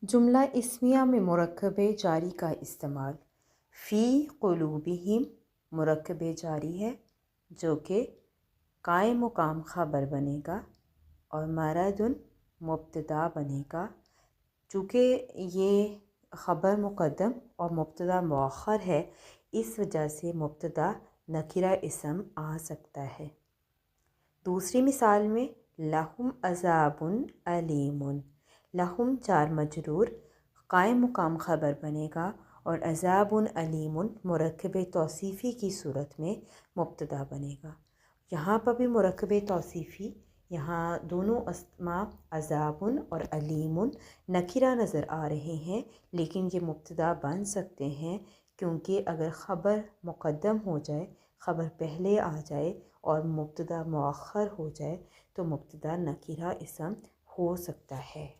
जुमला इस्मिया में मुरक्कब जारी का इस्तेमाल। फ़ी क़ुलूबिहिम मुरक्कब जारी है जो कि कायम मुकाम ख़बर बनेगा और मरदुन मुब्तदा बनेगा। चूँकि ये ख़बर मुक़द्दम और मुब्तदा मुअख्खर है, इस वजह से मुब्तदा नकिरा इसम आ सकता है। दूसरी मिसाल में लहुम अज़ाबुन अलीमुन, लहुम जार मजरूर कायम मुकाम ख़बर बनेगा और अज़ाबुन अलीमुन मुरक्कब तौसीफ़ी की सूरत में मुब्तदा बनेगा। यहाँ पर भी मुरक्कब तौसीफ़ी, यहाँ दोनों अस्मा अज़ाबुन और अलीमुन नकिरा नज़र आ रहे हैं, लेकिन ये मुब्तदा बन सकते हैं क्योंकि अगर ख़बर मुक़द्दम हो जाए, ख़बर पहले आ जाए और मुब्तदा मुअख्खर हो जाए तो मुब्तदा नकिरा इसम हो सकता है।